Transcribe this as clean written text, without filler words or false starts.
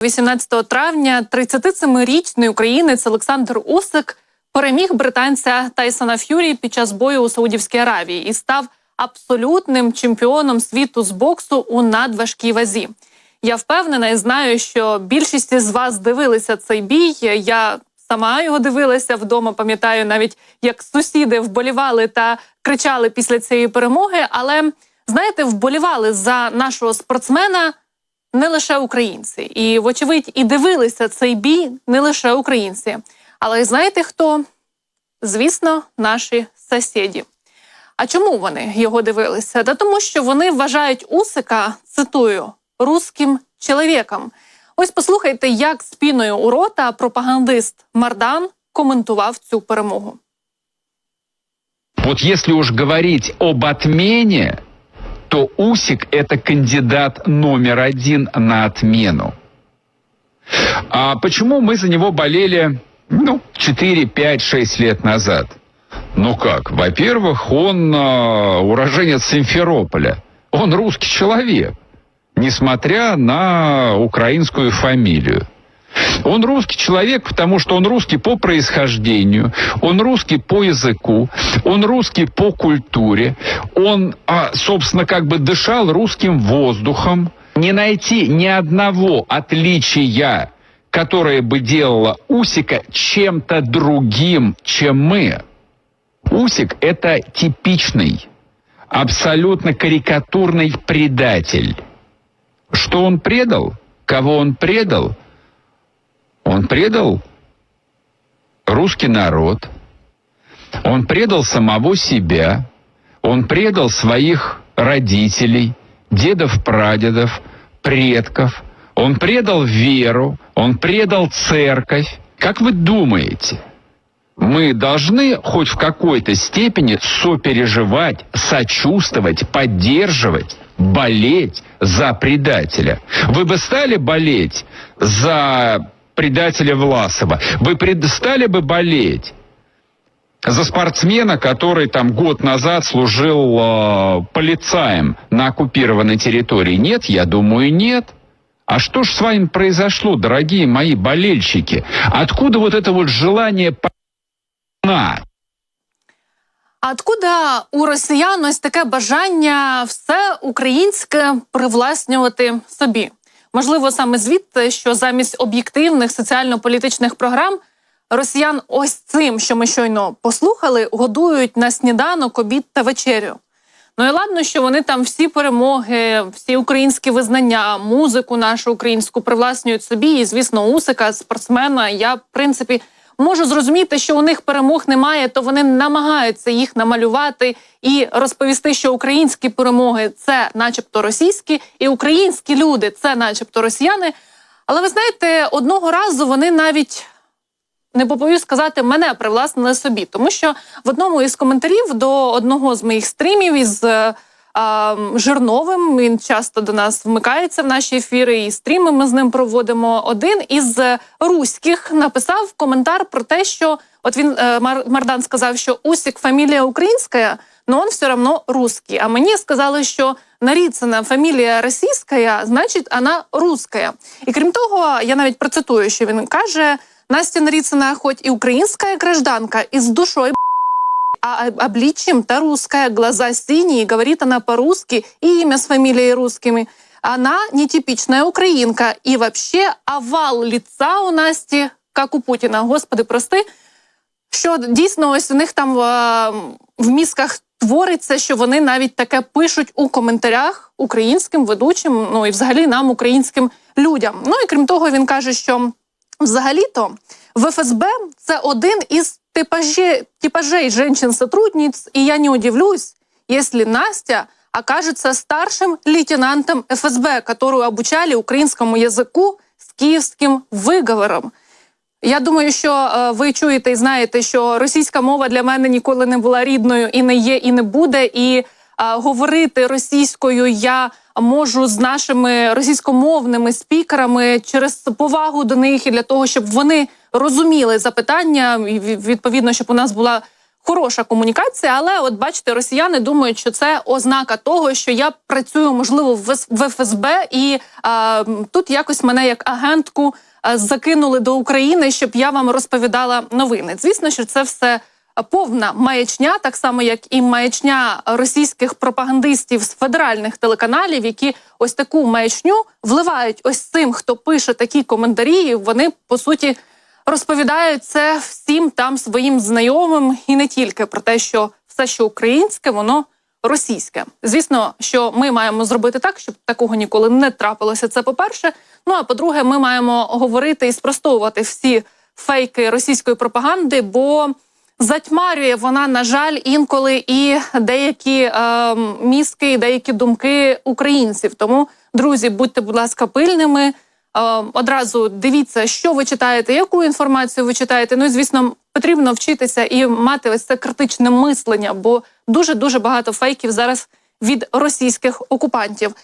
18 травня 37-річний українець Олександр Усик переміг британця Тайсона Ф'юрі під час бою у Саудівській Аравії і став абсолютним чемпіоном світу з боксу у надважкій вазі. Я впевнена і знаю, що більшість із вас дивилися цей бій. Я сама його дивилася вдома, пам'ятаю навіть, як сусіди вболівали та кричали після цієї перемоги. Але, знаєте, вболівали за нашого спортсмена не лише українці. І, вочевидь, і дивилися цей бій не лише українці. Але знаєте хто? Звісно, наші сусіди. А чому вони його дивилися? Та тому, що вони вважають Усика, цитую, «русским чоловіком». Ось послухайте, як з піною у рота пропагандист Мардан коментував цю перемогу. Вот если уж говорить об отмене, то Усик – это кандидат номер один на отмену. А почему мы за него болели, 4, 5, 6 лет назад? Ну как? Во-первых, он уроженец Симферополя. Он русский человек, несмотря на украинскую фамилию. Он русский человек, потому что он русский по происхождению, он русский по языку, он русский по культуре, он, собственно, как бы дышал русским воздухом. Не найти ни одного отличия, которое бы делало Усика чем-то другим, чем мы. Усик – это типичный, абсолютно карикатурный предатель. Что он предал? Кого он предал? Он предал русский народ, он предал самого себя, он предал своих родителей, дедов, прадедов, предков, он предал веру, он предал церковь. Как вы думаете, мы должны хоть в какой-то степени сопереживать, сочувствовать, поддерживать, болеть за предателя? Вы бы стали болеть за предателя Власова? Вы стали бы болеть за спортсмена, который там год назад служил полицаем на оккупированной территории? Нет, я думаю, нет. А что ж с вами произошло, дорогие мои болельщики? Откуда вот это вот желание А откуда у росіян ось таке бажання все українське привласнювати собі? Можливо, саме звідти, що замість об'єктивних соціально-політичних програм росіян ось цим, що ми щойно послухали, годують на сніданок, обід та вечерю. Ну і ладно, що вони там всі перемоги, всі українські визнання, музику нашу українську привласнюють собі. І, звісно, Усика, спортсмена, я, в принципі, можу зрозуміти, що у них перемог немає, то вони намагаються їх намалювати і розповісти, що українські перемоги – це начебто російські, і українські люди – це начебто росіяни. Але ви знаєте, одного разу вони навіть, не побоюсь сказати, мене привласнили собі. Тому що в одному із коментарів до одного з моїх стрімів із Жирновим, він часто до нас вмикається в наші ефіри, і стріми ми з ним проводимо, один із руських написав коментар про те, що, от він, Мардан сказав, що Усик фамілія українська, но он все одно русский. А мені сказали, що Нарицына фамілія російська, значить, вона русская. І крім того, я навіть процитую, що він каже: Настя Нарицына хоч і українська гражданка, і з душою, а обличием-то русская, глаза синие, говорит она по-русски, и имя с фамилией русскими. Она нетипичная украинка. И вообще овал лица у Насти, как у Путіна. Господи, прости, що дійсно ось у них там в мізках твориться, що вони навіть таке пишуть у коментарях українським ведучим, ну і взагалі нам, українським людям. Ну і крім того, він каже, що взагалі-то в ФСБ це один із типажей женщин-сотрудниц, и я не удивлюсь, если Настя окажется старшим лейтенантом ФСБ, которую обучали українському язику з київським виговором. Я думаю, що ви чуєте і знаєте, що російська мова для мене ніколи не була рідною і не є, і не буде. І говорити російською я можу з нашими російськомовними спікерами через повагу до них і для того, щоб вони розуміли запитання, і відповідно, щоб у нас була хороша комунікація, але от бачите, росіяни думають, що це ознака того, що я працюю, можливо, в ФСБ, і тут якось мене як агентку закинули до України, щоб я вам розповідала новини. Звісно, що це все повна маячня, так само, як і маячня російських пропагандистів з федеральних телеканалів, які ось таку маячню вливають ось цим, хто пише такі коментарі, і вони, по суті, розповідають це всім там своїм знайомим і не тільки про те, що все, що українське, воно російське. Звісно, що ми маємо зробити так, щоб такого ніколи не трапилося. Це по-перше. Ну, а по-друге, ми маємо говорити і спростовувати всі фейки російської пропаганди, бо затьмарює вона, на жаль, інколи і деякі мізки, і деякі думки українців. Тому, друзі, будьте, будь ласка, пильними. Одразу дивіться, що ви читаєте, яку інформацію ви читаєте. Ну і, звісно, потрібно вчитися і мати ось це критичне мислення, бо дуже-дуже багато фейків зараз від російських окупантів.